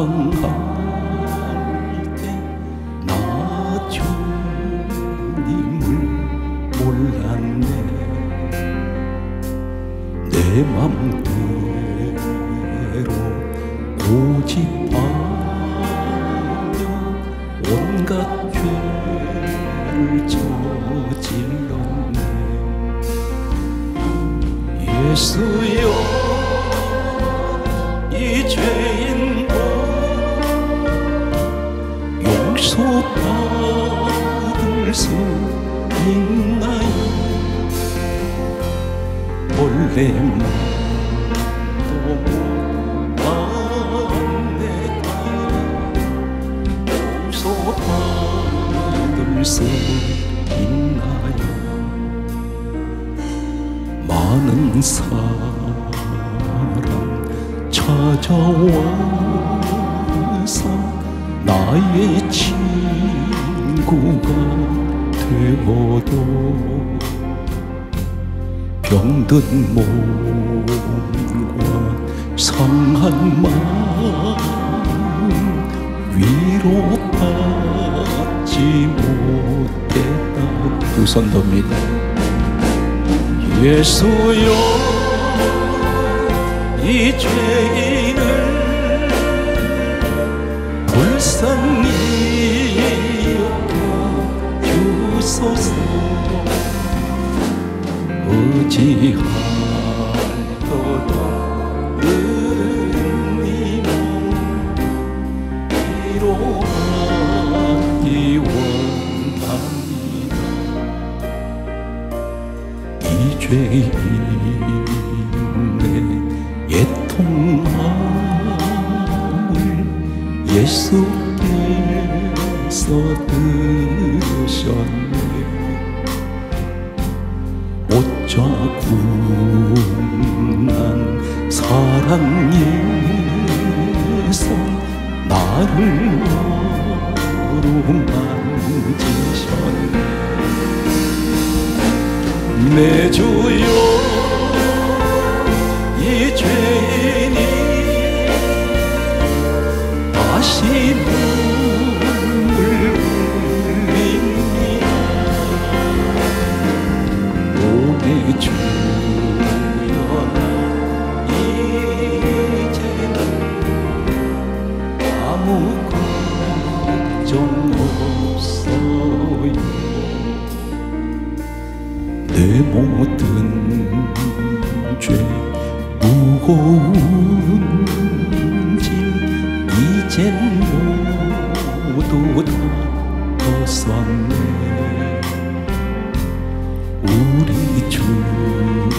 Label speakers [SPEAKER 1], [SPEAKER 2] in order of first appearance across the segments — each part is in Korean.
[SPEAKER 1] 당할 때 나 주님을 몰랐네. 내 맘대로 고집하며 온갖 죄를 저질렀네. 예수여, 이 죄인도 용서받을 수 있나요? 원래 맘도 못한 내가 용서받을 수 있나요? 많은 사람 찾아와서 나의 친구가 되어도 병든 몸과 상한 마음 위로받지 못했다. 두 손 듭니다. 예수여, 이 죄인을 불쌍히 여겨주소서. 의지하여도 은님은 위로하기 원합니다. 이 죄인의 애통함을 예수께서 들으셨네. 못자국난 사랑에서 나를 어루만지셨네. 내 주여, 이 죄인이 다시 눈물 흘립니다. 내 주여, 이제는 아무 걱정 없어요. 내 모든 죄 무거운 짐 이젠 모두 다 벗었네. 우리 주님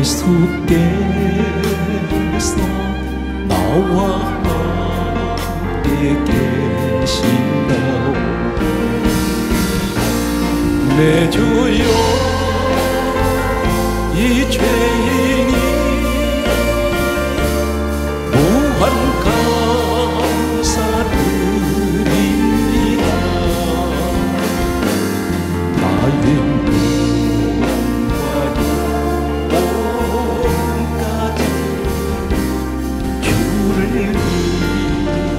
[SPEAKER 1] 예수께서 나와 함께 계신다오. 내 주여, 이 죄인이 무한 감사드립니다. 나의 몸까지 주를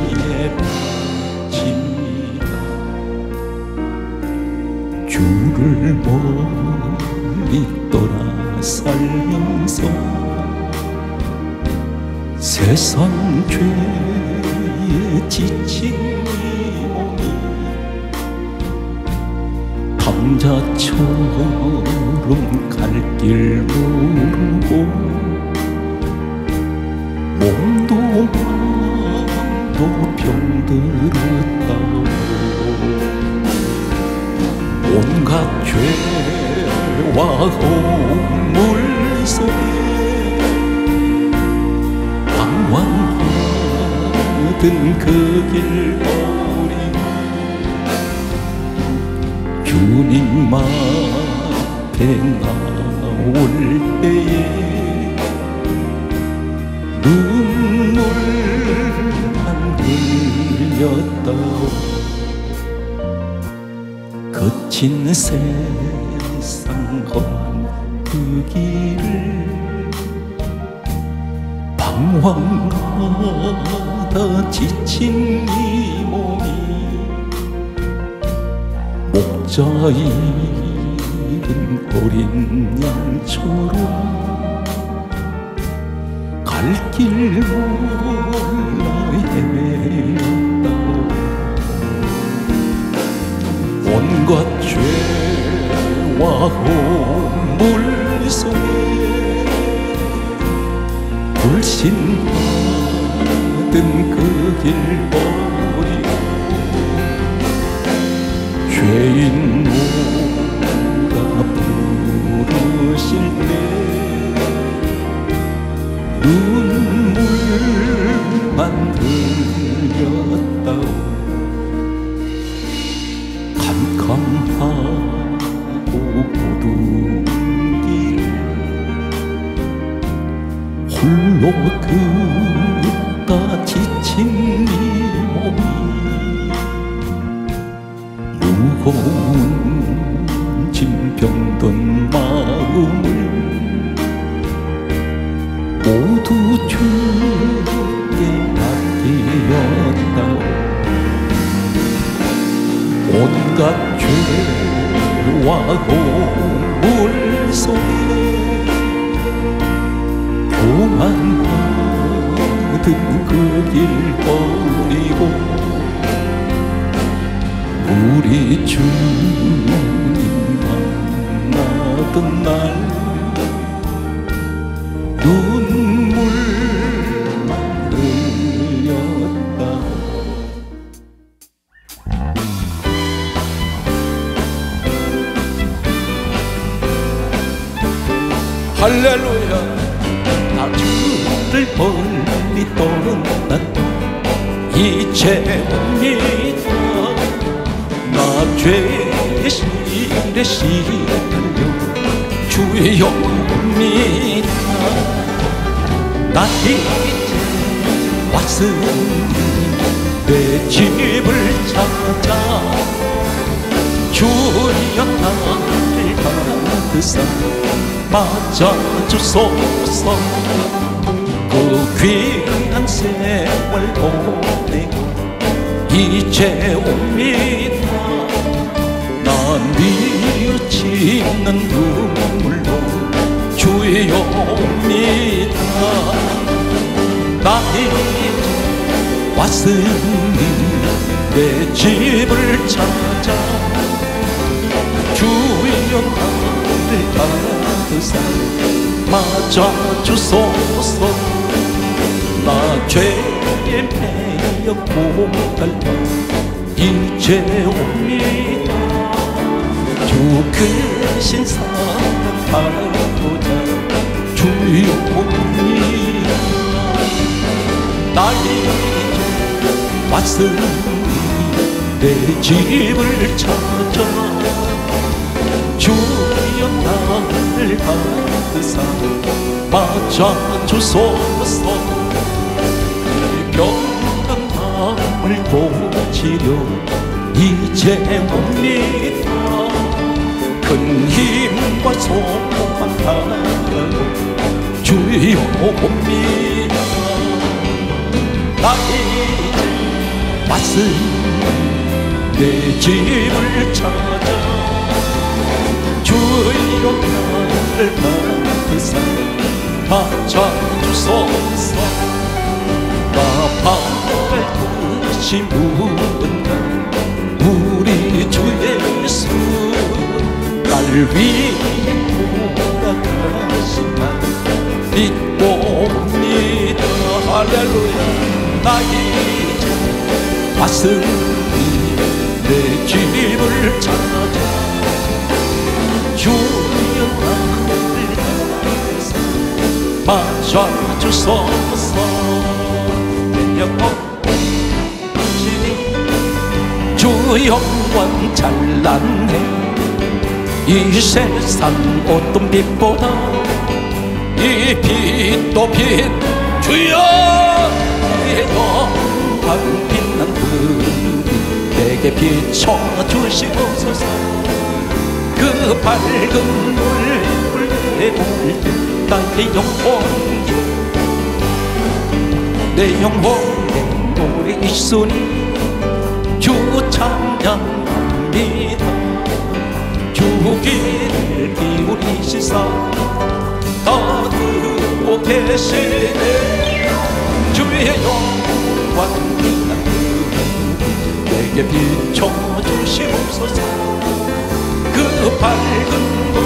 [SPEAKER 1] 위해 바칩니다. 주를 멀리 떠나 살면서 세상 죄에 지친 이 몸이 남자처럼 갈 길 모르고 몸도 마음도 병들었다고 온갖 죄와 허물 속에 방황하던 그 길거리 주님 앞에 나올 때에 눈물만 흘렸다오. 거친 세상 험한 그 길을 방황하다 지친 이 몸이 목자 잃은 어린 양처럼 갈 길 몰라 헤매었다. 온갖 죄와 허물 속에 불신받은 그 길 버리고 죄인 오라 부르실 때 눈물만 흘렸다오. 캄캄하고 어두운 길 홀로 걷다 지친 이 몸이 무거운 짐 병든 마음을 모두 주께 맡기었다오. 온갖 죄와 허물 속에 교만하던 그 길 버리고 우리 주님 만나던 날 눈물만 흘렸다. 할렐루야. 나 주를 멀리 떠났다. 이제 옵니다. 나 죄의 실에 시달려 주여 옵니다. 나 이제 왔으니 내 집을 찾아 주여 나를 받으사 맞아주소서. 그 귀한 세월 보내고 이제 옵니다. 난 뉘우치는 눈물로 주여 옵니다. 나 이제 왔으니 내 집을 찾아 주여 나를 받으사 맞아주소서. 나 죄에 매여 고달파 이제 옵니다. 주 크신 사랑 받고자 주여 옵니다. 나 이제 왔으니 내 집을 찾아 주여 나를 받으사 맞아주소서. 병든 마음을 고치려 이제 옵니다. 큰 힘과 소망 따라고 주여 옵니다. 나 이제 왔으니 내 집을 찾아 주여 나를 받으사 맞아주소서. 나 발끝이 묻는다. 우리 주 예수 날 위해 돌아가신 날 믿고 옵니다. 할렐루야. 나 이제 왔으니 내 집을 찾아 주여 나를 받으사 맞아주소서. 내 영혼 주 영광 찬란해. 이 세상 어떤 빛보다 이 빛도 빛 주여 의 영광 빛난 그 내게 비춰주시옵소서. 그 밝은 물을 내볼 때 나의 영혼이 내 영혼의 노래 있으니 주 찬양합니다. 주 귀를 기울이시사 다 듣고 계시네. 주의 영광 내게 비춰주시옵소서. 그 밝은 불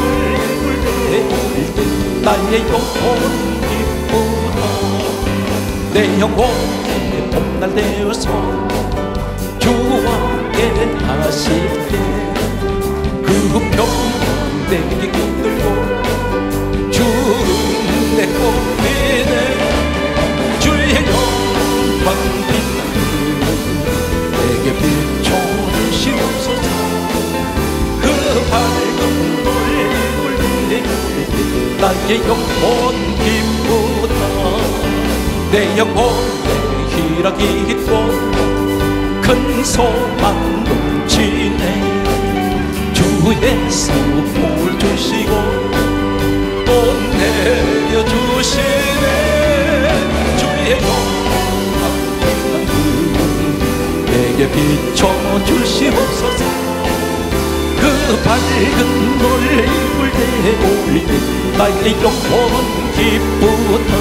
[SPEAKER 1] 내올 때 나의 영혼 기쁘다. 내 영혼의 봄날 되어서 주와 함께 하실 때 그 병 내게 깃들고 주는 내 꽃이네. 주의 영광 빛나는 내게 비춰주시옵소서. 그 밝은 불 내올 때 나의 영혼 기쁘다. 내 영혼에 희락이 있고 큰 소망 넘치네. 주의 소복을 주시고 또 내려주시네. 주의 영광 내게 비춰주시옵소서. 그 밝은 노을 내올 때 나의 영혼 기쁘다.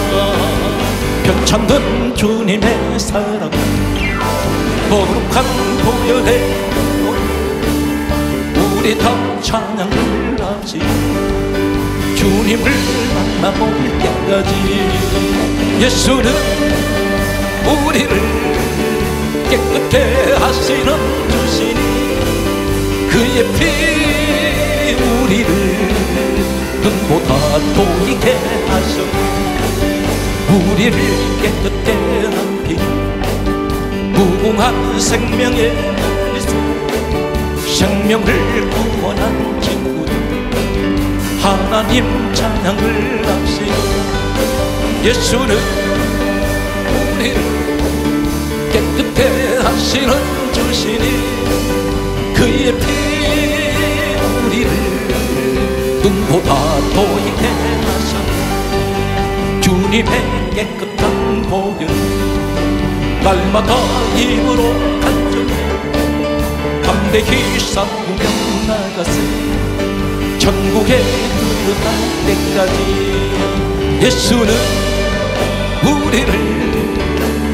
[SPEAKER 1] 편찮던 주님의 사랑 거룩한 보혈의 우리 다 찬양을 하지. 주님을 만나볼 때까지 예수는 우리를 깨끗게 하시는 주시니 그의 피 우리를 눈보다 보이게 하셨네. 우리를 깨끗게 한 피 무궁한 생명의 생명을 구원한 친구들 하나님 찬양을 합시다. 예수는 우리를 깨끗게 하시는 주시니 그의 피 우리를 눈보다 보이게 하셨네. 주님의 깨끗한 보혈 날마다 입으로 간증해 담대히 싸우며 나가세. 천국에 들어갈 때까지 예수는 우리를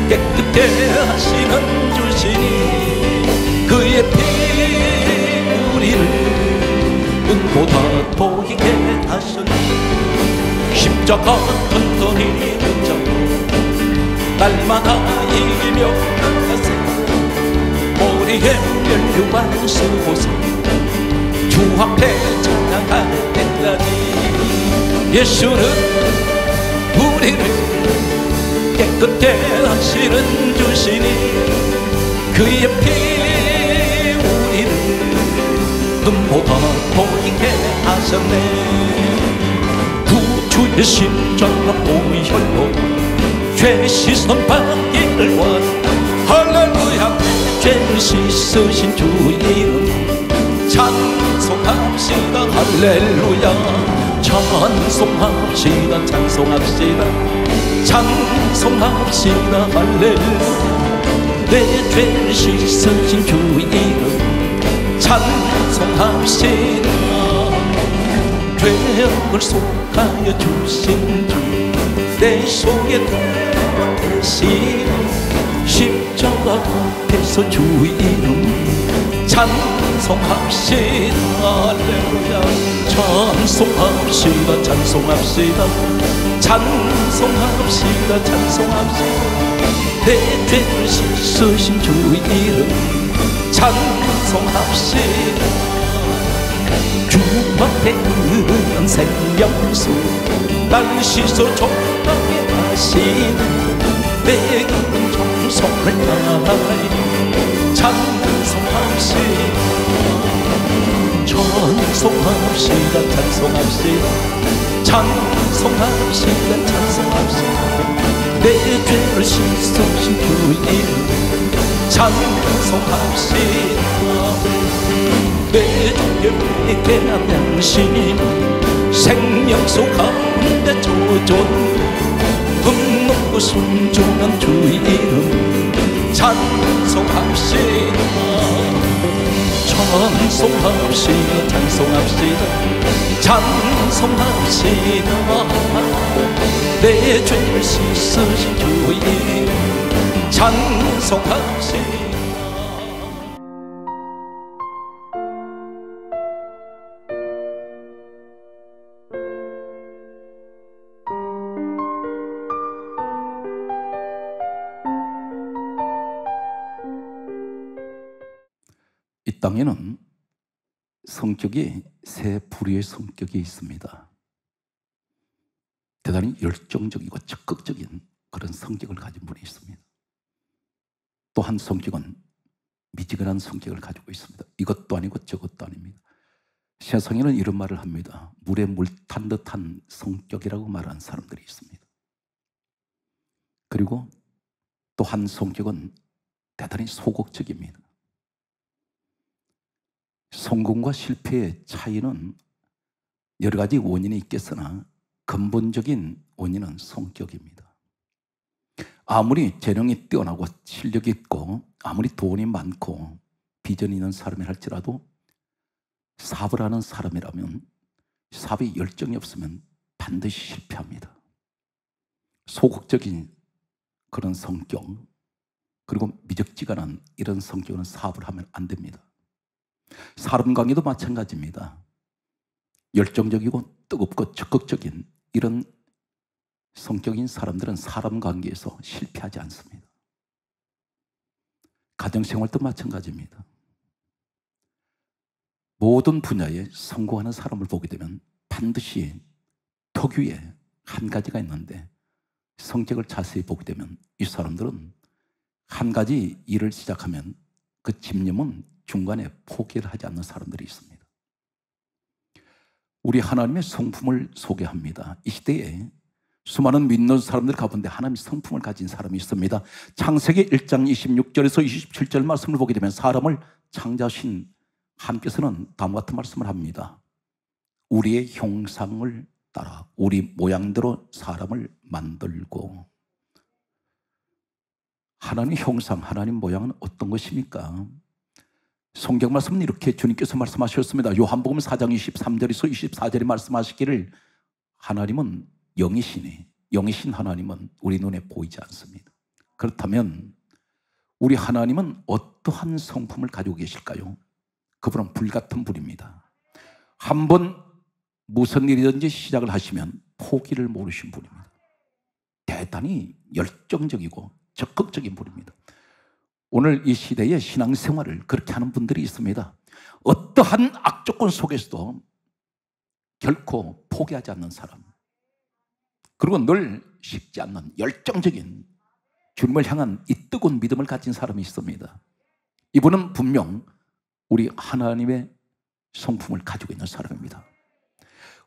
[SPEAKER 1] 깨끗게 하시는 주시니 그의 피 우리를 눈보다 보이게 하셨네. 십자가 튼튼히 붙잡고 날마다 이기며 나가세. 머리에 연료만 쓰고서 주 앞에 찬양할 때까지 예수는 우리를 깨끗게 하시는 주시니 그의 피 우리를 눈보다 보이게 하셨네. 구주의 십자가 보혈로 죄 씻은 받기를 원해. 할렐루야. 죄 씻으신 주 이름 찬송합시다. 할렐루야. 찬송합시다. 찬송합시다. 찬송합시다. 할렐루야. 내 죄 씻으신 주 이름 찬송합시다. 죄악을 속하여 주신 주 내 속에 대신 십자가 앞에서 주 이름 찬송합시다. 할렐루야. 찬송합시다. 찬송합시다. 찬송합시다. 찬송합시다. 내 죄를 씻으신 주 이름 찬송합시다. 주 앞에 흐르는 생명수 날 씻어 정하게 하시는 내 기름 정성을 다하리 찬송합시다. 찬송합시다. 찬송합시다. 찬송합시다. 찬송합시다. 내 죄를 씻으신 주 이름 찬송합시다. 내 죄에 대한 양심 생명수 가운데 조존 흠없고 믿고 순종한 주 이름 찬송합시다. 찬송합시다. 찬송합시다. 찬송합시다. 내 죄를 씻으신 주 이름 찬송합시다. 이 땅에는 성격이 세 부류의 성격이 있습니다. 대단히 열정적이고 적극적인 그런 성격을 가진 분이 있습니다. 또 한 성격은 미지근한 성격을 가지고 있습니다. 이것도 아니고 저것도 아닙니다. 세상에는 이런 말을 합니다. 물에 물 탄 듯한 성격이라고 말하는 사람들이 있습니다. 그리고 또 한 성격은 대단히 소극적입니다. 성공과 실패의 차이는 여러 가지 원인이 있겠으나 근본적인 원인은 성격입니다. 아무리 재능이 뛰어나고 실력이 있고 아무리 돈이 많고 비전이 있는 사람이 할지라도 사업을 하는 사람이라면 사업에 열정이 없으면 반드시 실패합니다. 소극적인 그런 성격 그리고 미적지근한 이런 성격은 사업을 하면 안 됩니다. 사람 관계도 마찬가지입니다. 열정적이고 뜨겁고 적극적인 이런 성격인 사람들은 사람 관계에서 실패하지 않습니다. 가정생활도 마찬가지입니다. 모든 분야에 성공하는 사람을 보게 되면 반드시 특유의 한 가지가 있는데 성격을 자세히 보게 되면 이 사람들은 한 가지 일을 시작하면 그 집념은 중간에 포기를 하지 않는 사람들이 있습니다. 우리 하나님의 성품을 소개합니다. 이 시대에 수많은 믿는 사람들 가운데 하나님의 성품을 가진 사람이 있습니다. 창세기 1장 26절에서 27절 말씀을 보게 되면 사람을 창조하신 하나님께서는 다음과 같은 말씀을 합니다. 우리의 형상을 따라 우리 모양대로 사람을 만들고. 하나님의 형상, 하나님 모양은 어떤 것입니까? 성경 말씀은 이렇게 주님께서 말씀하셨습니다. 요한복음 4장 23절에서 24절에 말씀하시기를 하나님은 영이시니 영이신 하나님은 우리 눈에 보이지 않습니다. 그렇다면 우리 하나님은 어떠한 성품을 가지고 계실까요? 그분은 불같은 불입니다. 한번 무슨 일이든지 시작을 하시면 포기를 모르신 분입니다. 대단히 열정적이고 적극적인 분입니다. 오늘 이 시대에 신앙생활을 그렇게 하는 분들이 있습니다. 어떠한 악조건 속에서도 결코 포기하지 않는 사람, 그리고 늘 식지 않는 열정적인 주님을 향한 이 뜨거운 믿음을 가진 사람이 있습니다. 이분은 분명 우리 하나님의 성품을 가지고 있는 사람입니다.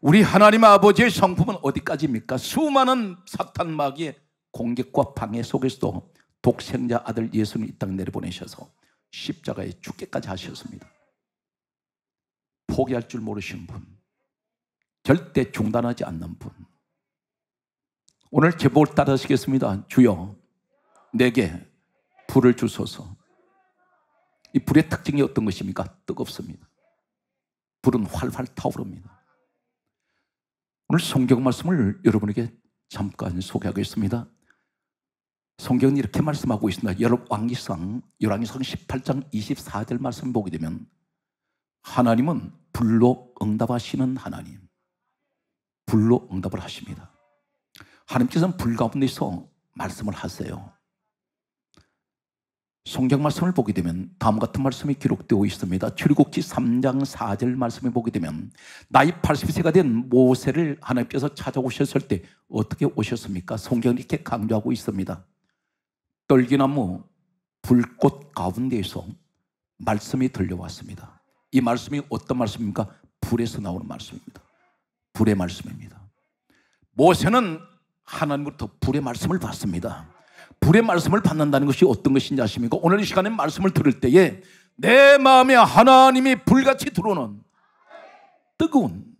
[SPEAKER 1] 우리 하나님 아버지의 성품은 어디까지입니까? 수많은 사탄 마귀의 공격과 방해 속에서도 독생자 아들 예수를 이 땅에 내려보내셔서 십자가에 죽기까지 하셨습니다. 포기할 줄 모르시는 분, 절대 중단하지 않는 분. 오늘 제목을 따라하시겠습니다. 주여 내게 불을 주소서. 이 불의 특징이 어떤 것입니까? 뜨겁습니다. 불은 활활 타오릅니다. 오늘 성경 말씀을 여러분에게 잠깐 소개하겠습니다. 성경은 이렇게 말씀하고 있습니다. 열왕기상 18장 24절 말씀 보게 되면 하나님은 불로 응답하시는 하나님, 불로 응답을 하십니다. 하나님께서는 불 가운데서 말씀을 하세요. 성경 말씀을 보게 되면 다음 같은 말씀이 기록되어 있습니다. 출애굽기 3장 4절 말씀을 보게 되면 나이 80세가 된 모세를 하나님께서 찾아오셨을 때 어떻게 오셨습니까? 성경이 이렇게 강조하고 있습니다. 떨기나무 불꽃 가운데에서 말씀이 들려왔습니다. 이 말씀이 어떤 말씀입니까? 불에서 나오는 말씀입니다. 불의 말씀입니다. 모세는 하나님으로부터 불의 말씀을 받습니다. 불의 말씀을 받는다는 것이 어떤 것인지 아십니까? 오늘 이 시간에 말씀을 들을 때에 내 마음에 하나님이 불같이 들어오는 뜨거운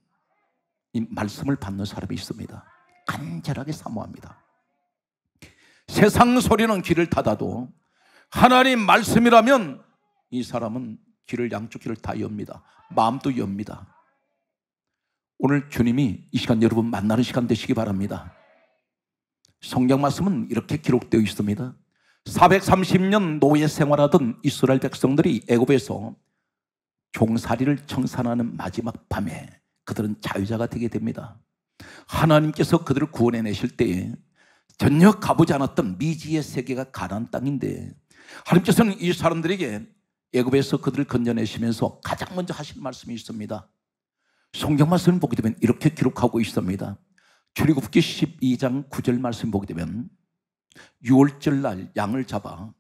[SPEAKER 1] 이 말씀을 받는 사람이 있습니다. 간절하게 사모합니다. 세상 소리는 귀를 닫아도 하나님 말씀이라면 이 사람은 양쪽 귀를 다 엽니다. 마음도 엽니다. 오늘 주님이 이 시간 여러분 만나는 시간 되시기 바랍니다. 성경 말씀은 이렇게 기록되어 있습니다. 430년 노예 생활하던 이스라엘 백성들이 애굽에서 종살이를 청산하는 마지막 밤에 그들은 자유자가 되게 됩니다. 하나님께서 그들을 구원해내실 때에 전혀 가보지 않았던 미지의 세계가 가나안 땅인데 하나님께서는 이 사람들에게 애굽에서 그들을 건져내시면서 가장 먼저 하실 말씀이 있습니다. 성경 말씀을 보게 되면 이렇게 기록하고 있습니다. 출애굽기 12장 9절 말씀 보게 되면 유월절 날 양을 잡아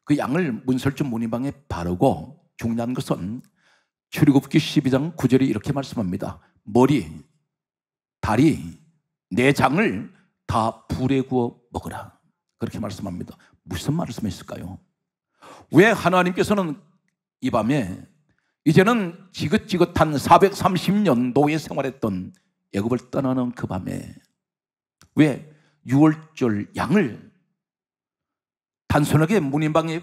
[SPEAKER 1] 그 양을 문설주 문이방에 바르고 중요한 것은 출애굽기 12장 9절에 이렇게 말씀합니다. 머리, 다리, 내장을 다 불에 구워 먹으라. 그렇게 말씀합니다. 무슨 말씀이었을까요? 왜 하나님께서는 이 밤에 이제는 지긋지긋한 430년 노예 생활했던 애굽을 떠나는 그 밤에 왜 유월절 양을 단순하게 문인방에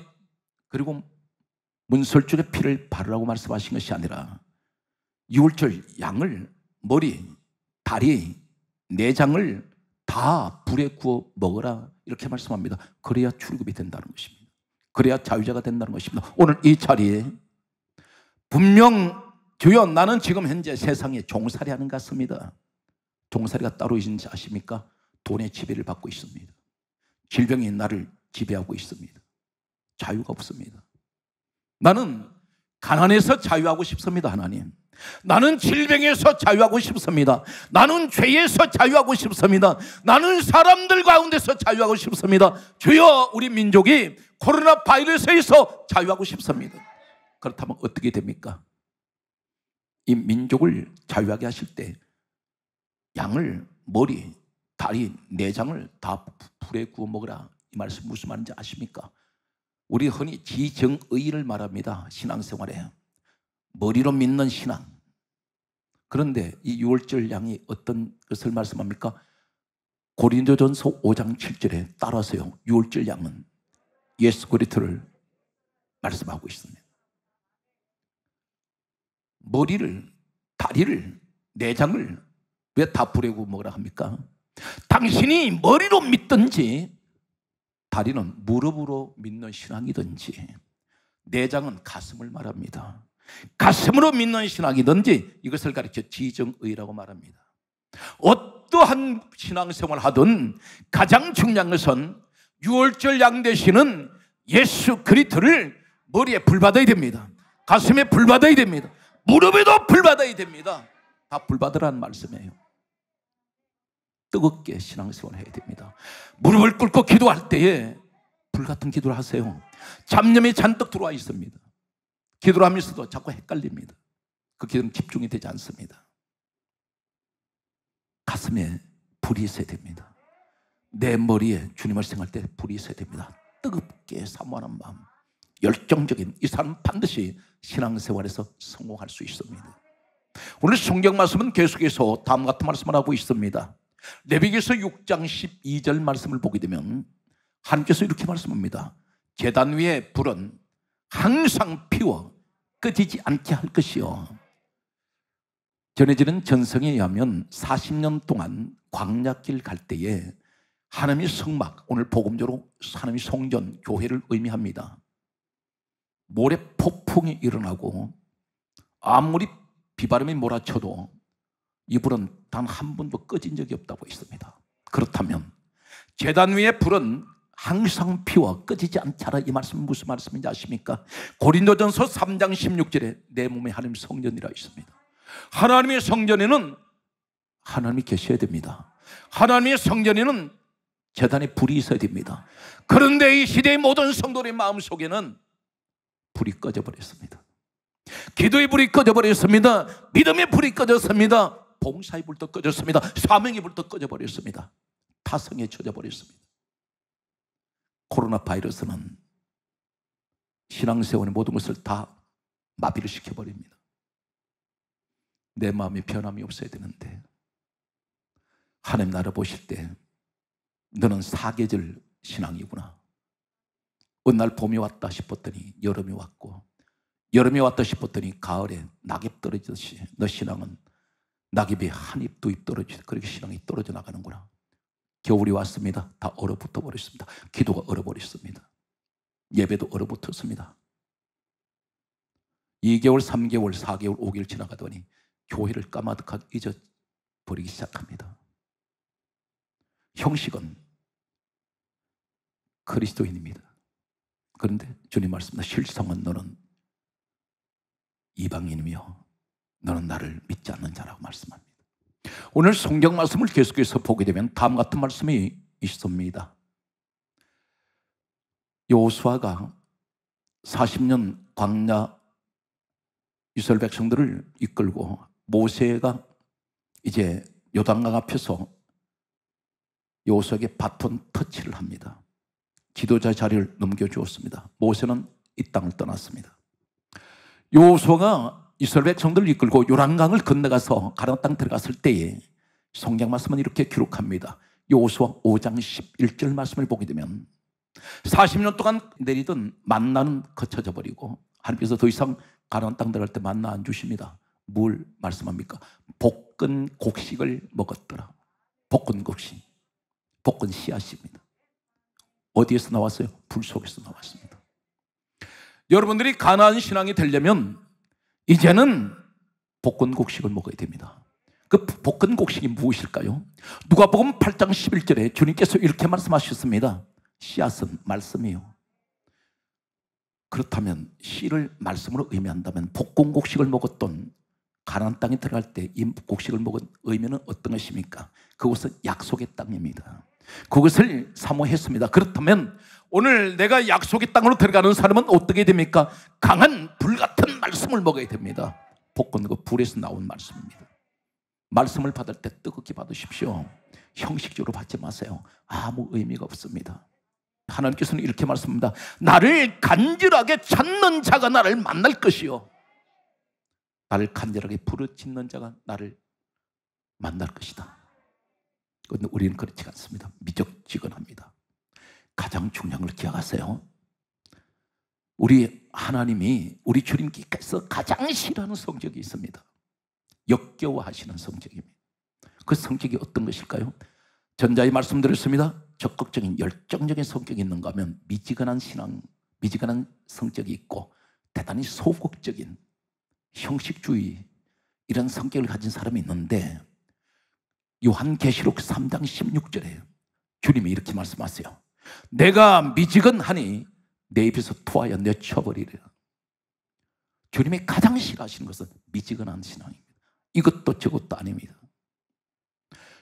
[SPEAKER 1] 그리고 문설주에 피를 바르라고 말씀하신 것이 아니라 유월절 양을 머리, 다리, 내장을 다 불에 구워 먹으라 이렇게 말씀합니다. 그래야 출애굽이 된다는 것입니다. 그래야 자유자가 된다는 것입니다. 오늘 이 자리에 분명 주여 나는 지금 현재 세상에 종살이하는 것 같습니다. 종살이가 따로 있는지 아십니까? 돈의 지배를 받고 있습니다. 질병이 나를 지배하고 있습니다. 자유가 없습니다. 나는 가난해서 자유하고 싶습니다. 하나님, 나는 질병에서 자유하고 싶습니다. 나는 죄에서 자유하고 싶습니다. 나는 사람들 가운데서 자유하고 싶습니다. 주여 우리 민족이 코로나 바이러스에서 자유하고 싶습니다. 그렇다면 어떻게 됩니까? 이 민족을 자유하게 하실 때 양을 머리, 다리, 내장을 다 불에 구워 먹으라. 이 말씀 무슨 말인지 아십니까? 우리 흔히 지정의를 말합니다. 신앙생활에 머리로 믿는 신앙. 그런데 이 유월절 양이 어떤 것을 말씀합니까? 고린도전서 5장 7절에 따라서요, 유월절 양은 예수 그리스도를 말씀하고 있습니다. 머리를, 다리를, 내장을 왜 다 불에 구워 먹으라 합니까? 당신이 머리로 믿든지 다리는 무릎으로 믿는 신앙이든지 내장은 가슴을 말합니다. 가슴으로 믿는 신앙이든지 이것을 가르쳐 지정의라고 말합니다. 어떠한 신앙생활을 하든 가장 중요한 것은 유월절 양 되시는 예수 그리스도를 머리에 불받아야 됩니다. 가슴에 불받아야 됩니다. 무릎에도 불받아야 됩니다. 다 불받으라는 말씀이에요. 뜨겁게 신앙생활을 해야 됩니다. 무릎을 꿇고 기도할 때에 불같은 기도를 하세요. 잡념이 잔뜩 들어와 있습니다. 기도를 하면서도 자꾸 헷갈립니다. 그 기도는 집중이 되지 않습니다. 가슴에 불이 있어야 됩니다. 내 머리에 주님을 생각할 때 불이 있어야 됩니다. 뜨겁게 사모하는 마음, 열정적인 이 사람은 반드시 신앙생활에서 성공할 수 있습니다. 오늘 성경 말씀은 계속해서 다음 같은 말씀을 하고 있습니다. 레위기서 6장 12절 말씀을 보게 되면 하나님께서 이렇게 말씀합니다. 제단 위에 불은 항상 피워 꺼지지 않게 할 것이요. 전해지는 전성에 의하면 40년 동안 광야길 갈 때에 하나님의 성막, 오늘 복음적으로 하나님의 성전, 교회를 의미합니다. 모래 폭풍이 일어나고 아무리 비바람이 몰아쳐도 이 불은 단 한 번도 꺼진 적이 없다고 했습니다. 그렇다면 제단 위에 불은 항상 피워 꺼지지 않자라, 이 말씀은 무슨 말씀인지 아십니까? 고린도전서 3장 16절에 내 몸에 하나님의 성전이라 있습니다. 하나님의 성전에는 하나님이 계셔야 됩니다. 하나님의 성전에는 제단에 불이 있어야 됩니다. 그런데 이 시대의 모든 성도의 마음속에는 불이 꺼져버렸습니다. 기도의 불이 꺼져버렸습니다. 믿음의 불이 꺼졌습니다. 봉사의 불도 꺼졌습니다. 사명의 불도 꺼져버렸습니다. 타성에 젖어버렸습니다. 코로나 바이러스는 신앙생활의 모든 것을 다 마비를 시켜버립니다. 내 마음에 변함이 없어야 되는데 하나님 나라 보실 때 너는 사계절 신앙이구나. 어느 날 봄이 왔다 싶었더니 여름이 왔고, 여름이 왔다 싶었더니 가을에 낙엽 떨어지듯이 너 신앙은 낙엽이 한 잎 두 잎 떨어지듯이 그렇게 신앙이 떨어져 나가는구나. 겨울이 왔습니다. 다 얼어붙어 버렸습니다. 기도가 얼어버렸습니다. 예배도 얼어붙었습니다. 2개월, 3개월, 4개월, 5개월 지나가더니 교회를 까마득하게 잊어버리기 시작합니다. 형식은 그리스도인입니다. 그런데 주님 말씀입니다. 실상은 너는 이방인이며 너는 나를 믿지 않는 자라고 말씀합니다. 오늘 성경 말씀을 계속해서 보게 되면 다음 같은 말씀이 있습니다. 여호수아가 40년 광야 이스라엘 백성들을 이끌고 모세가 이제 요단강 앞에서 여호수아에게 바톤 터치를 합니다. 지도자 자리를 넘겨주었습니다. 모세는 이 땅을 떠났습니다. 여호수아가 이스라엘 백성들을 이끌고 요단강을 건너가서 가나안 땅 들어갔을 때에 성경 말씀은 이렇게 기록합니다. 여호수아 5장 11절 말씀을 보게 되면 40년 동안 내리던 만나는 거쳐져 버리고 하나님께서 더 이상 가나안 땅 들어갈 때 만나 안 주십니다. 뭘 말씀합니까? 볶은 곡식을 먹었더라. 볶은 곡식, 볶은 씨앗입니다. 어디에서 나왔어요? 불 속에서 나왔습니다. 여러분들이 가나안 신앙이 되려면 이제는 볶은 곡식을 먹어야 됩니다. 그 볶은 곡식이 무엇일까요? 누가복음 8장 11절에 주님께서 이렇게 말씀하셨습니다. 씨앗은 말씀이요. 그렇다면 씨를 말씀으로 의미한다면 볶은 곡식을 먹었던 가나안 땅에 들어갈 때 이 곡식을 먹은 의미는 어떤 것입니까? 그것은 약속의 땅입니다. 그것을 사모했습니다. 그렇다면 오늘 내가 약속의 땅으로 들어가는 사람은 어떻게 됩니까? 강한 불같은 말씀을 먹어야 됩니다. 볶은 거 불에서 나온 말씀입니다. 말씀을 받을 때 뜨겁게 받으십시오. 형식적으로 받지 마세요. 아무 의미가 없습니다. 하나님께서는 이렇게 말씀합니다. 나를 간절하게 찾는 자가 나를 만날 것이요, 나를 간절하게 부르짖는 자가 나를 만날 것이다. 그런데 우리는 그렇지 않습니다. 미적지근합니다. 가장 중요한 걸 기억하세요. 우리 하나님이 우리 주님께서 가장 싫어하는 성격이 있습니다. 역겨워하시는 성격입니다. 그 성격이 어떤 것일까요? 전자의 말씀드렸습니다. 적극적인 열정적인 성격이 있는가 하면 미지근한 신앙, 미지근한 성격이 있고 대단히 소극적인 형식주의 이런 성격을 가진 사람이 있는데 요한계시록 3장 16절에 주님이 이렇게 말씀하세요. 내가 미지근하니 내 입에서 토하여 내쳐버리리라. 주님이 가장 싫어하시는 것은 미지근한 신앙입니다. 이것도 저것도 아닙니다.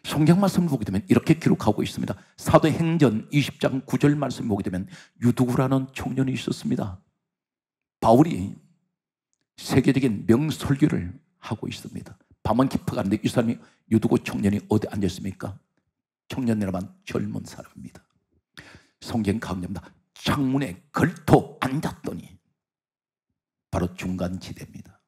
[SPEAKER 1] 성경 말씀을 보게 되면 이렇게 기록하고 있습니다. 사도행전 20장 9절 말씀을 보게 되면 유두구라는 청년이 있었습니다. 바울이 세계적인 명설교를 하고 있습니다. 밤은 깊어가는데 이 사람이 유두구 청년이 어디 앉았습니까? 청년이라면 젊은 사람입니다. 성경 가운데입니다. 창문에 걸터 앉았더니 바로 중간지대입니다.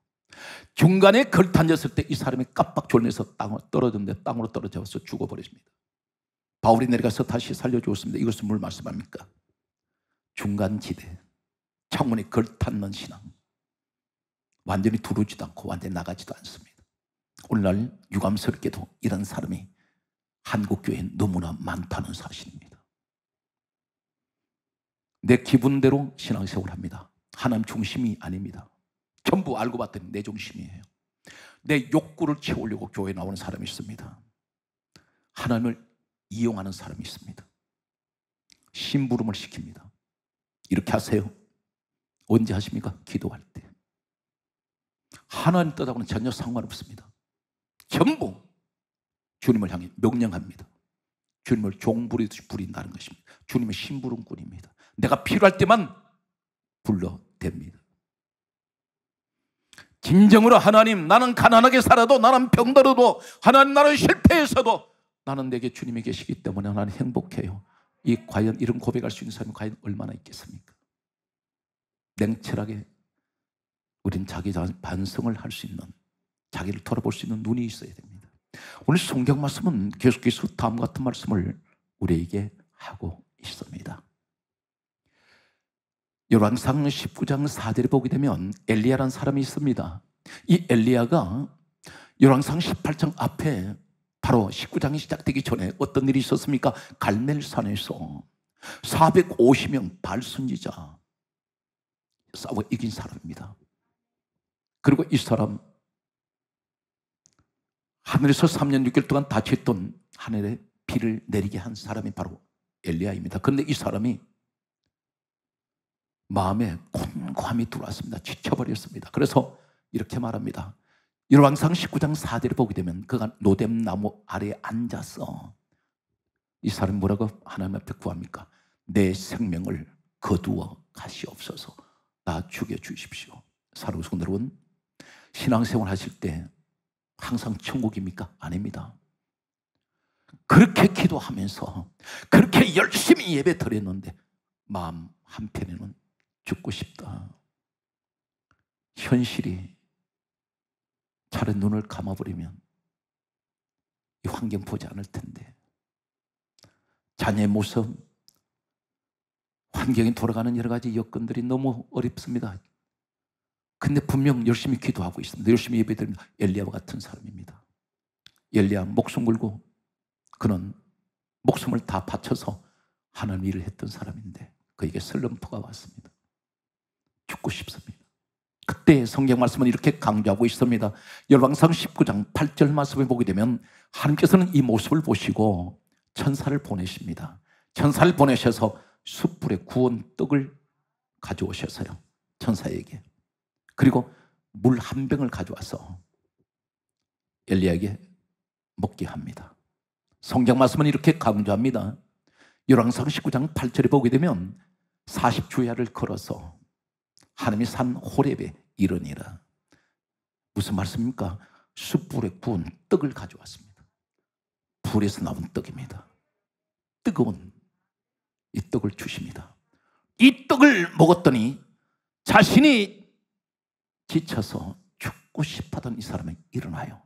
[SPEAKER 1] 중간에 걸터 앉았을 때 이 사람이 깜빡 졸면서 땅으로 떨어졌는데 땅으로 떨어져서 죽어버렸습니다. 바울이 내려가서 다시 살려주었습니다. 이것은 뭘 말씀합니까? 중간지대, 창문에 걸터 앉는 신앙, 완전히 두르지도 않고 완전히 나가지도 않습니다. 오늘날 유감스럽게도 이런 사람이 한국교회에 너무나 많다는 사실입니다. 내 기분대로 신앙생활을 합니다. 하나님 중심이 아닙니다. 전부 알고 봤더니 내 중심이에요. 내 욕구를 채우려고 교회에 나오는 사람이 있습니다. 하나님을 이용하는 사람이 있습니다. 심부름을 시킵니다. 이렇게 하세요. 언제 하십니까? 기도할 때. 하나님 뜻하고는 전혀 상관없습니다. 전부 주님을 향해 명령합니다. 주님을 종부리듯이 부린다는 것입니다. 주님의 심부름꾼입니다. 내가 필요할 때만 불러댑니다. 진정으로 하나님, 나는 가난하게 살아도, 나는 병들어도, 하나님 나는 실패해서도 나는 내게 주님이 계시기 때문에 나는 행복해요. 과연 이런 고백할 수 있는 사람이 과연 얼마나 있겠습니까? 냉철하게 우린 자기 반성을 할 수 있는, 자기를 돌아볼 수 있는 눈이 있어야 됩니다. 오늘 성경 말씀은 계속해서 다음 같은 말씀을 우리에게 하고 있습니다. 열왕상 19장 4절에 보게 되면 엘리야라는 사람이 있습니다. 이 엘리야가 열왕상 18장 앞에 바로 19장이 시작되기 전에 어떤 일이 있었습니까? 갈멜산에서 450명 발선지자 싸워 이긴 사람입니다. 그리고 이 사람 하늘에서 3년 6개월 동안 닫혀있던 하늘에 비를 내리게 한 사람이 바로 엘리야입니다. 그런데 이 사람이 마음에 곤고함이 들어왔습니다. 지쳐버렸습니다. 그래서 이렇게 말합니다. 열왕상 19장 4절에 보게 되면 그가 노뎀나무 아래에 앉아서 이 사람이 뭐라고 하나님 앞에 구합니까? 내 생명을 거두어 가시옵소서. 나 죽여주십시오. 사랑하는 성도 여러분, 신앙생활 하실 때 항상 천국입니까? 아닙니다. 그렇게 기도하면서 그렇게 열심히 예배 드렸는데 마음 한편에는 죽고 싶다. 현실이 차라리 눈을 감아버리면 이 환경 보지 않을 텐데, 자녀의 모습, 환경이 돌아가는 여러 가지 여건들이 너무 어렵습니다. 근데 분명 열심히 기도하고 있습니다. 열심히 예배드립니다. 엘리야와 같은 사람입니다. 엘리야 목숨 걸고 그는 목숨을 다 바쳐서 하나님 일을 했던 사람인데 그에게 슬럼프가 왔습니다. 죽고 싶습니다. 그때 성경 말씀은 이렇게 강조하고 있습니다. 열왕상 19장 8절 말씀을 보게 되면 하나님께서는 이 모습을 보시고 천사를 보내십니다. 천사를 보내셔서 숯불에 구운 떡을 가져오셔서요, 천사에게. 그리고 물 한 병을 가져와서 엘리야에게 먹게 합니다. 성경 말씀은 이렇게 강조합니다. 열왕상 19장 8절에 보게 되면 40주야를 걸어서 하나님이 산 호렙에 이르니라. 무슨 말씀입니까? 숯불에 구운 떡을 가져왔습니다. 불에서 나온 떡입니다. 뜨거운 이 떡을 주십니다. 이 떡을 먹었더니 자신이 지쳐서 죽고 싶어하던 이 사람이 일어나요.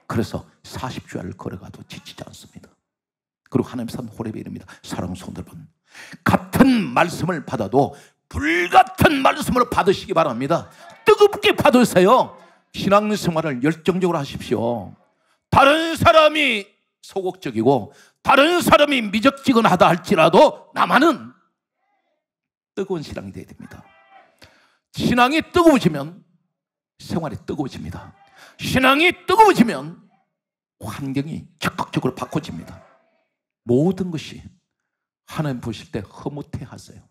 [SPEAKER 1] 그래서 40주야를 걸어가도 지치지 않습니다. 그리고 하나님 산 호렙에 이릅니다. 사랑하는 성도 여러분, 같은 말씀을 받아도 불같은 말씀으로 받으시기 바랍니다. 뜨겁게 받으세요. 신앙생활을 열정적으로 하십시오. 다른 사람이 소극적이고 다른 사람이 미적지근하다 할지라도 나만은 뜨거운 신앙이 되어야 됩니다. 신앙이 뜨거워지면 생활이 뜨거워집니다. 신앙이 뜨거워지면 환경이 적극적으로 바꿔집니다. 모든 것이 하나님 보실 때 흐뭇해 하세요.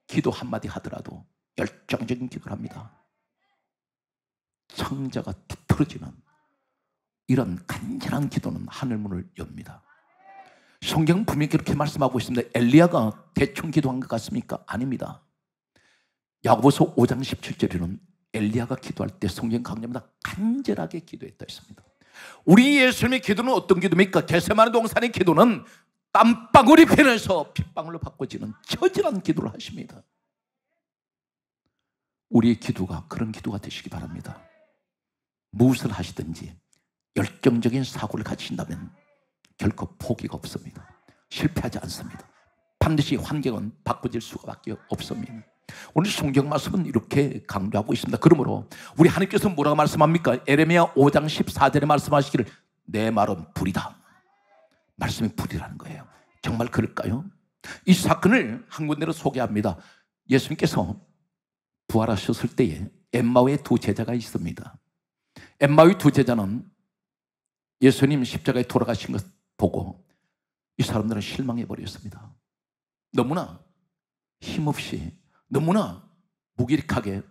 [SPEAKER 1] 기도 한마디 하더라도 열정적인 기도를 합니다. 창자가 틀어지는 이런 간절한 기도는 하늘문을 엽니다. 성경은 분명히 그렇게 말씀하고 있습니다. 엘리야가 대충 기도한 것 같습니까? 아닙니다. 야고보서 5장 17절에는 엘리야가 기도할 때 성경 강조합니다. 간절하게 기도했다 했습니다. 우리 예수님의 기도는 어떤 기도입니까? 겟세마네 동산의 기도는 땀방울이 변해서 핏방울로 바꿔지는 처절한 기도를 하십니다. 우리의 기도가 그런 기도가 되시기 바랍니다. 무엇을 하시든지 열정적인 사고를 가지신다면 결코 포기가 없습니다. 실패하지 않습니다. 반드시 환경은 바꿔질 수밖에 없습니다. 오늘 성경 말씀은 이렇게 강조하고 있습니다. 그러므로 우리 하나님께서 뭐라고 말씀합니까? 에레미야 5장 14절에 말씀하시기를 내 말은 불이다. 말씀이 불이라는 거예요. 정말 그럴까요? 이 사건을 한 군데로 소개합니다. 예수님께서 부활하셨을 때에 엠마오의 두 제자가 있습니다. 엠마오의 두 제자는 예수님 십자가에 돌아가신 것 보고 이 사람들은 실망해버렸습니다. 너무나 힘없이 너무나 무기력하게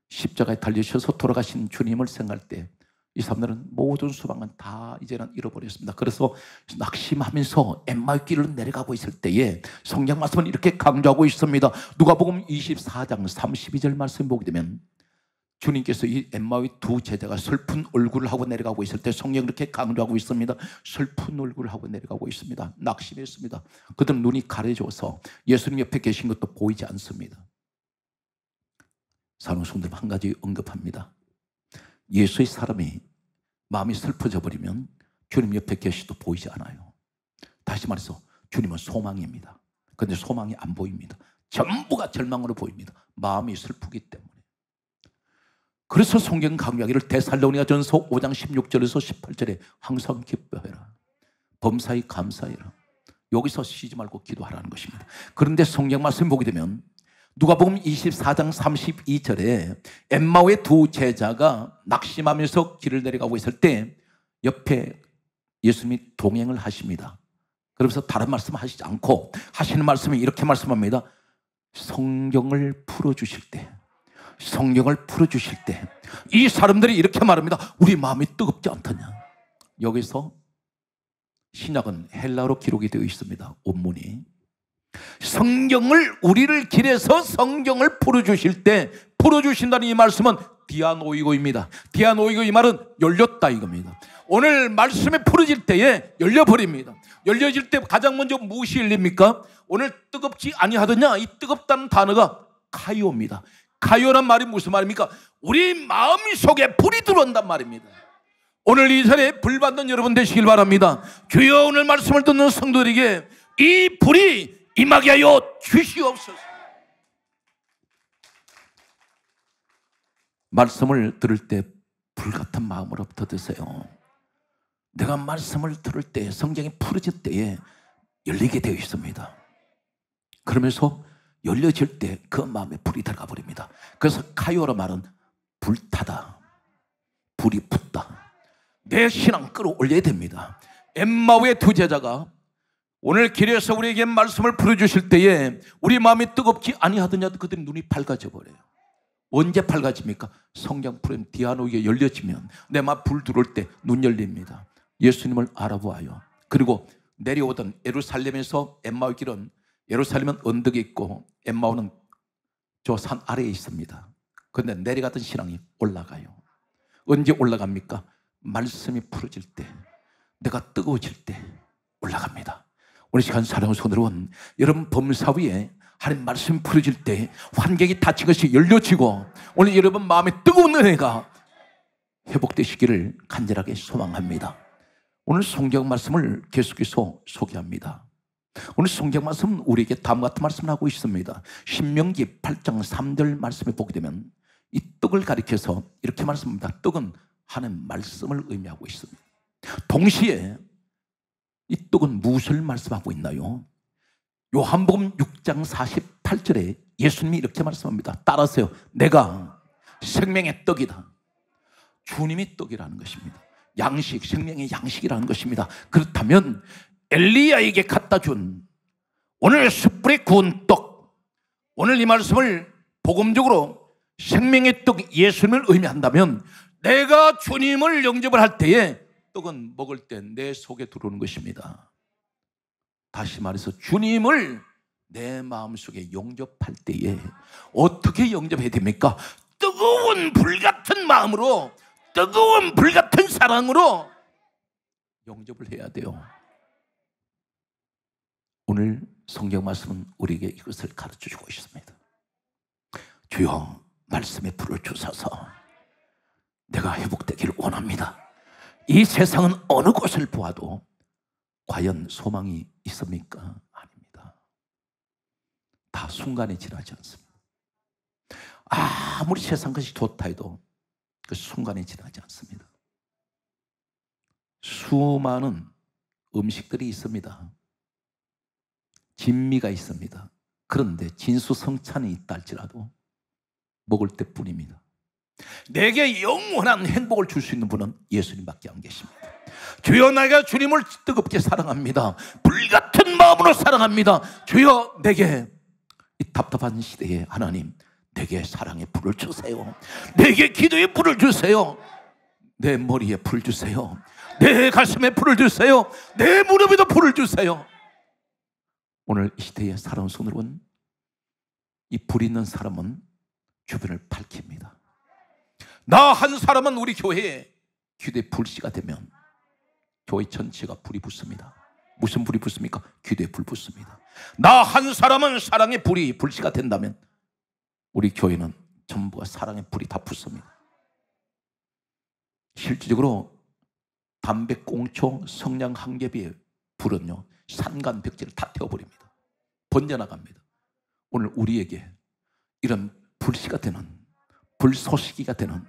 [SPEAKER 1] 십자가에 달리셔서 돌아가신 주님을 생각할 때 이 사람들은 모든 소망은 다 이제는 잃어버렸습니다. 그래서 낙심하면서 엠마오 길을 내려가고 있을 때에 성경 말씀은 이렇게 강조하고 있습니다. 누가복음 24장 32절 말씀 보게 되면 주님께서 이 엠마오의 두 제자가 슬픈 얼굴을 하고 내려가고 있을 때 성경이 이렇게 강조하고 있습니다. 슬픈 얼굴을 하고 내려가고 있습니다. 낙심했습니다. 그들은 눈이 가려져서 예수님 옆에 계신 것도 보이지 않습니다. 사랑하는 성도님, 한 가지 언급합니다. 예수의 사람이 마음이 슬퍼져 버리면 주님 옆에 계시도 보이지 않아요. 다시 말해서 주님은 소망입니다. 그런데 소망이 안 보입니다. 전부가 절망으로 보입니다. 마음이 슬프기 때문에. 그래서 성경 강조하기를 데살로니가전서 5장 16절에서 18절에 항상 기뻐해라. 범사에 감사해라. 여기서 쉬지 말고 기도하라는 것입니다. 그런데 성경 말씀 보게 되면 누가복음 24장 32절에 엠마오의 두 제자가 낙심하면서 길을 내려가고 있을 때 옆에 예수님이 동행을 하십니다. 그러면서 다른 말씀 하시지 않고 하시는 말씀이 이렇게 말씀합니다. 성경을 풀어주실 때, 성경을 풀어주실 때 이 사람들이 이렇게 말합니다. 우리 마음이 뜨겁지 않더냐. 여기서 신약은 헬라어로 기록이 되어 있습니다. 원문이 성경을 우리를 길에서 성경을 풀어주실 때, 풀어주신다는 이 말씀은 디아노이고입니다. 디아노이고 이 말은 열렸다 이겁니다. 오늘 말씀이 풀어질 때에 열려버립니다. 열려질 때 가장 먼저 무엇이 열립니까? 오늘 뜨겁지 아니하더냐. 이 뜨겁다는 단어가 카이오입니다. 카이오란 말이 무슨 말입니까? 우리 마음 속에 불이 들어온단 말입니다. 오늘 이 자리에 불 받는 여러분 되시길 바랍니다. 주여 오늘 말씀을 듣는 성도들에게 이 불이 임하게 하여 주시옵소서. 말씀을 들을 때 불같은 마음으로부터 드세요. 내가 말씀을 들을 때, 성경이 풀어질 때에 열리게 되어 있습니다. 그러면서 열려질 때 그 마음에 불이 들어가 버립니다. 그래서 카이오라 말은 불타다, 불이 붙다. 내 신앙 끌어올려야 됩니다. 엠마오의 두 제자가 오늘 길에서 우리에게 말씀을 풀어주실 때에 우리 마음이 뜨겁지 아니하더냐. 그들의 눈이 밝아져 버려요. 언제 밝아집니까? 성경 프레임 디아노이게 열려지면 내 마음 불 들어올 때 눈 열립니다. 예수님을 알아보아요. 그리고 내려오던 예루살렘에서 엠마오의 길은, 예루살렘은 언덕에 있고 엠마오는 저 산 아래에 있습니다. 그런데 내려가던 신앙이 올라가요. 언제 올라갑니까? 말씀이 풀어질 때, 내가 뜨거워질 때 올라갑니다. 오늘 시간 사랑하는 성도 여러분, 여러분 범사 위에 하나님 말씀이 풀어질 때 환경이 닫힌 것이 열려지고 오늘 여러분 마음에 뜨거운 은혜가 회복되시기를 간절하게 소망합니다. 오늘 성경 말씀을 계속해서 소개합니다. 오늘 성경 말씀은 우리에게 다음과 같은 말씀을 하고 있습니다. 신명기 8장 3절 말씀에 보게 되면 이 떡을 가리켜서 이렇게 말씀합니다. 떡은 하나님 말씀을 의미하고 있습니다. 동시에 이 떡은 무엇을 말씀하고 있나요? 요한복음 6장 48절에 예수님이 이렇게 말씀합니다. 따라하세요. 내가 생명의 떡이다. 주님이 떡이라는 것입니다. 양식, 생명의 양식이라는 것입니다. 그렇다면 엘리야에게 갖다 준 오늘 숯불에 구운 떡, 오늘 이 말씀을 복음적으로 생명의 떡 예수님을 의미한다면 내가 주님을 영접을 할 때에 떡은 먹을 때 내 속에 들어오는 것입니다. 다시 말해서 주님을 내 마음속에 영접할 때에 어떻게 영접해야 됩니까? 뜨거운 불같은 마음으로, 뜨거운 불같은 사랑으로 영접을 해야 돼요. 오늘 성경 말씀은 우리에게 이것을 가르쳐주고 있습니다. 주여 말씀에 불을 주셔서 내가 회복되기를 원합니다. 이 세상은 어느 곳을 보아도 과연 소망이 있습니까? 아닙니다. 다 순간에 지나지 않습니다. 아무리 세상 것이 좋다 해도 그 순간에 지나지 않습니다. 수많은 음식들이 있습니다. 진미가 있습니다. 그런데 진수성찬이 있다 할지라도 먹을 때뿐입니다. 내게 영원한 행복을 줄 수 있는 분은 예수님밖에 안 계십니다. 주여 내가 주님을 뜨겁게 사랑합니다. 불같은 마음으로 사랑합니다. 주여 내게 이 답답한 시대에 하나님 내게 사랑의 불을 주세요. 내게 기도의 불을 주세요. 내 머리에 불 주세요. 내 가슴에 불을 주세요. 내 무릎에도 불을 주세요. 오늘 이 시대에 살아온 손으로는 이 불 있는 사람은 주변을 밝힙니다. 나 한 사람은 우리 교회에 기도의 불씨가 되면 교회 전체가 불이 붙습니다. 무슨 불이 붙습니까? 기도의 불 붙습니다. 나 한 사람은 사랑의 불이 불씨가 된다면 우리 교회는 전부가 사랑의 불이 다 붙습니다. 실질적으로 담배꽁초, 성냥 한 겹의 불은요 산간벽지를 다 태워버립니다. 번져나갑니다. 오늘 우리에게 이런 불씨가 되는, 불쏘시기가 되는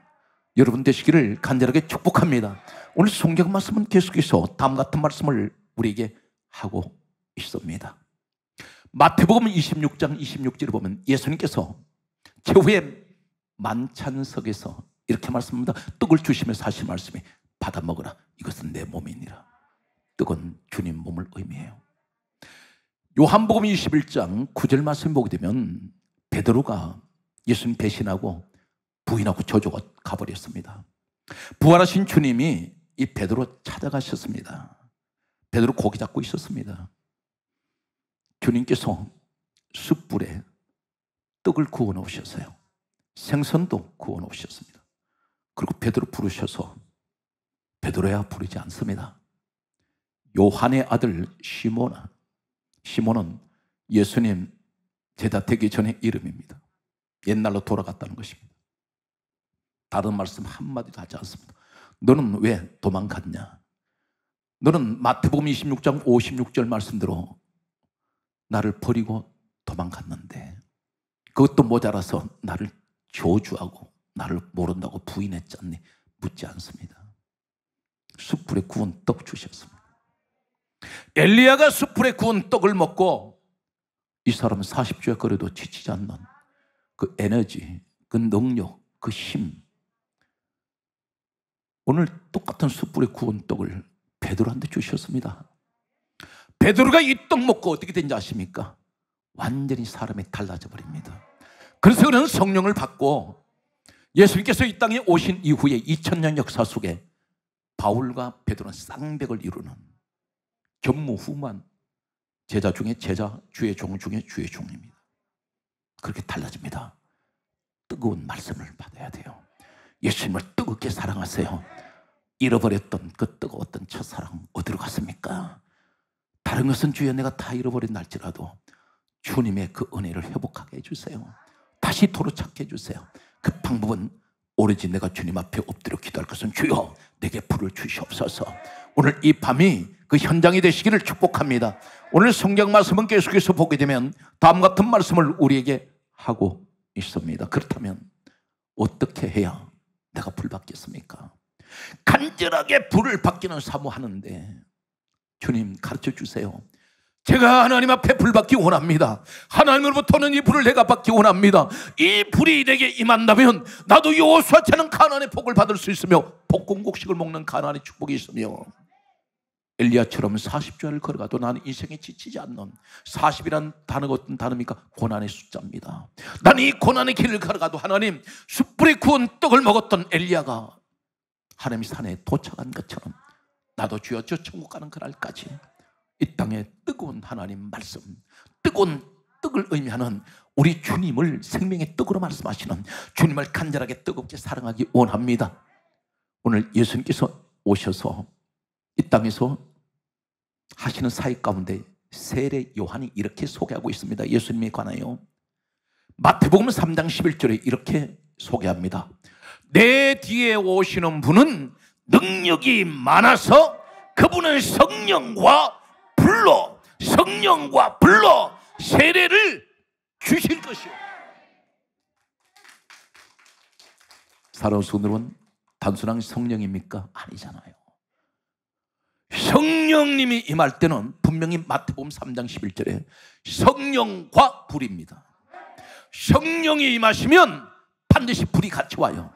[SPEAKER 1] 여러분 되시기를 간절하게 축복합니다. 오늘 성경 말씀은 계속해서 다음 같은 말씀을 우리에게 하고 있습니다. 마태복음 26장 26절을 보면 예수님께서 최후의 만찬석에서 이렇게 말씀합니다. 떡을 주시면서 하신 말씀이 받아 먹으라, 이것은 내 몸이니라. 떡은 주님 몸을 의미해요. 요한복음 21장 9절 말씀 보게 되면 베드로가 예수님 배신하고 부인하고 저주가 가버렸습니다. 부활하신 주님이 이 베드로 찾아가셨습니다. 베드로 고기 잡고 있었습니다. 주님께서 숯불에 떡을 구워 놓으셨어요. 생선도 구워 놓으셨습니다. 그리고 베드로 부르셔서, 베드로야 부르지 않습니다. 요한의 아들 시몬아. 시몬은 예수님 제자 되기 전의 이름입니다. 옛날로 돌아갔다는 것입니다. 다른 말씀 한마디도 하지 않습니다. 너는 왜 도망갔냐? 너는 마태복음 26장 56절 말씀대로 나를 버리고 도망갔는데 그것도 모자라서 나를 저주하고 나를 모른다고 부인했지 않니? 묻지 않습니다. 숯불에 구운 떡 주셨습니다. 엘리야가 숯불에 구운 떡을 먹고 이 사람은 40주에 걸어도 지치지 않는 그 에너지, 그 능력, 그 힘, 오늘 똑같은 숯불에 구운 떡을 베드로한테 주셨습니다. 베드로가 이 떡 먹고 어떻게 된지 아십니까? 완전히 사람이 달라져 버립니다. 그래서 그는 성령을 받고 예수님께서 이 땅에 오신 이후에 2000년 역사 속에 바울과 베드로는 쌍벽을 이루는 전무후무한 제자 중에 제자, 주의 종 중에 주의 종입니다. 그렇게 달라집니다. 뜨거운 말씀을 받아야 돼요. 예수님을 뜨겁게 사랑하세요. 잃어버렸던 그 뜨거웠던 첫사랑 어디로 갔습니까? 다른 것은 주여 내가 다 잃어버린 날지라도 주님의 그 은혜를 회복하게 해주세요. 다시 도로 찾게 해주세요. 그 방법은 오로지 내가 주님 앞에 엎드려 기도할 것은 주여 내게 불을 주시옵소서. 오늘 이 밤이 그 현장이 되시기를 축복합니다. 오늘 성경 말씀은 계속해서 보게 되면 다음 같은 말씀을 우리에게 하고 있습니다. 그렇다면 어떻게 해야 내가 불 받겠습니까? 간절하게 불을 받기는 사모하는데 주님 가르쳐 주세요. 제가 하나님 앞에 불 받기 원합니다. 하나님으로부터는 이 불을 내가 받기 원합니다. 이 불이 내게 임한다면 나도 여호수아치 않은 가나안의 복을 받을 수 있으며 복공곡식을 먹는 가나안의 축복이 있으며 엘리야처럼 40주를 걸어가도 나는 인생에 지치지 않는 40이란 단어가 어떤 단어입니까? 고난의 숫자입니다. 나는 이 고난의 길을 걸어가도 하나님 숯불에 구운 떡을 먹었던 엘리야가 하나님의 산에 도착한 것처럼 나도 주여 저 천국 가는 그날까지 이 땅에 뜨거운 하나님 말씀, 뜨거운 떡을 의미하는 우리 주님을 생명의 떡으로 말씀하시는 주님을 간절하게 뜨겁게 사랑하기 원합니다. 오늘 예수님께서 오셔서 이 땅에서 하시는 사역 가운데 세례 요한이 이렇게 소개하고 있습니다. 예수님에 관하여 마태복음 3장 11절에 이렇게 소개합니다. 내 뒤에 오시는 분은 능력이 많아서 그분은 성령과 불로 세례를 주실 것이요. 사랑하는 성도는 단순한 성령입니까? 아니잖아요. 성령님이 임할 때는 분명히 마태복음 3장 11절에 성령과 불입니다. 성령이 임하시면 반드시 불이 같이 와요.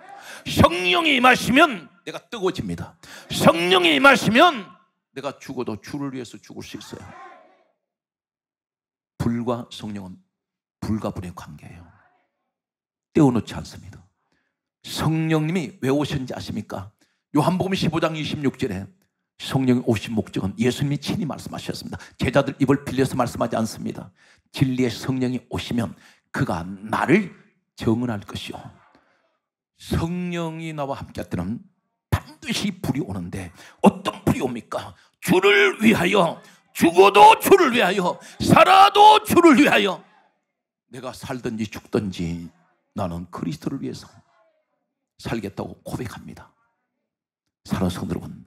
[SPEAKER 1] 성령이 임하시면 내가 뜨거워집니다. 성령이 임하시면 내가 죽어도 주를 위해서 죽을 수 있어요. 불과 성령은 불과 불의 관계예요. 떼어놓지 않습니다. 성령님이 왜 오셨는지 아십니까? 요한복음 15장 26절에 성령이 오신 목적은 예수님이 친히 말씀하셨습니다. 제자들 입을 빌려서 말씀하지 않습니다. 진리의 성령이 오시면 그가 나를 정언할 것이요. 성령이 나와 함께 할 때는 반드시 불이 오는데 어떤 불이 옵니까? 주를 위하여, 죽어도 주를 위하여, 살아도 주를 위하여. 내가 살든지 죽든지 나는 그리스도를 위해서 살겠다고 고백합니다. 사랑하는 성도 여러분,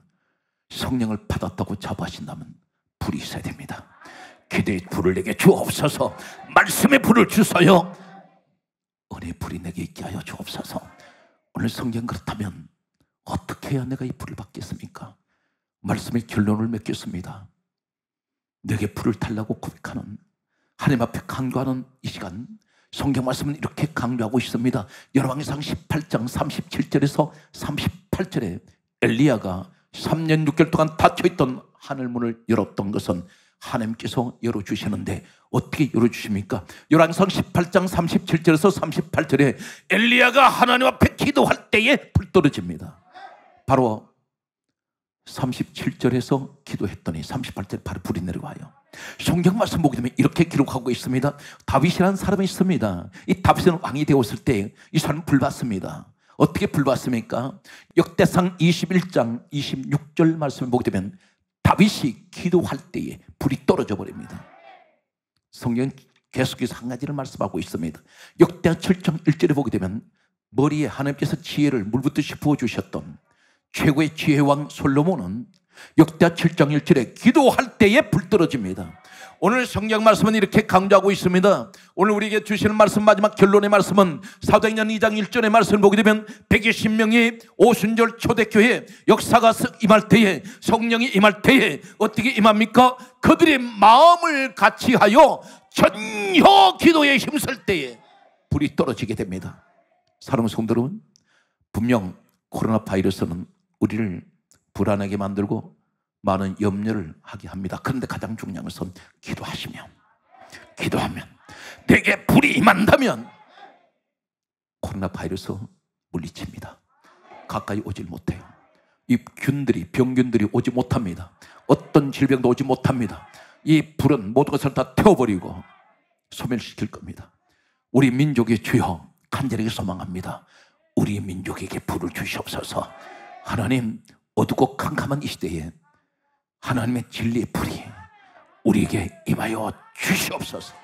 [SPEAKER 1] 성령을 받았다고 자부하신다면 불이 있어야 됩니다. 기도의 불을 내게 주옵소서. 말씀의 불을 주소요. 은혜의 불이 내게 있게 하여 주옵소서. 오늘 성경 그렇다면 어떻게 해야 내가 이 불을 받겠습니까? 말씀의 결론을 맺겠습니다. 내게 불을 달라고 고백하는, 하나님 앞에 강조하는 이 시간, 성경 말씀은 이렇게 강조하고 있습니다. 열왕기상 18장 37절에서 38절에 엘리야가 3년 6개월 동안 닫혀있던 하늘문을 열었던 것은 하나님께서 열어주시는데 어떻게 열어주십니까? 열왕기상 18장 37절에서 38절에 엘리야가 하나님 앞에 기도할 때에 불 떨어집니다. 바로 37절에서 기도했더니 38절에 바로 불이 내려와요. 성경 말씀 보게 되면 이렇게 기록하고 있습니다. 다윗이라는 사람이 있습니다. 이 다윗은 왕이 되었을 때 이 사람은 불 받습니다. 어떻게 불 받습니까? 역대상 21장 26절 말씀을 보게 되면 다윗이 기도할 때에 불이 떨어져 버립니다. 성경 계속해서 한 가지를 말씀하고 있습니다. 역대하 7장 1절에 보게 되면 머리에 하나님께서 지혜를 물붓듯이 부어주셨던 최고의 지혜왕 솔로몬은 역대하 7장 1절에 기도할 때에 불 떨어집니다. 오늘 성경 말씀은 이렇게 강조하고 있습니다. 오늘 우리에게 주시는 말씀, 마지막 결론의 말씀은 사도행전 2장 1절의 말씀을 보게 되면 120명이 오순절 초대교회 역사가 임할 때에, 성령이 임할 때에 어떻게 임합니까? 그들의 마음을 같이하여 전혀 기도에 힘쓸 때에 불이 떨어지게 됩니다. 사랑하는 성도 여러분, 분명 코로나 바이러스는 우리를 불안하게 만들고 많은 염려를 하게 합니다. 그런데 가장 중요한 것은 기도하면 내게 불이 임한다면 코로나 바이러스 물리칩니다. 가까이 오질 못해요. 이 병균들이 오지 못합니다. 어떤 질병도 오지 못합니다. 이 불은 모든 것을 다 태워버리고 소멸시킬 겁니다. 우리 민족의 주여, 간절하게 소망합니다. 우리 민족에게 불을 주시옵소서. 하나님, 어둡고 캄캄한 이 시대에 하나님의 진리의 불이 우리에게 임하여 주시옵소서.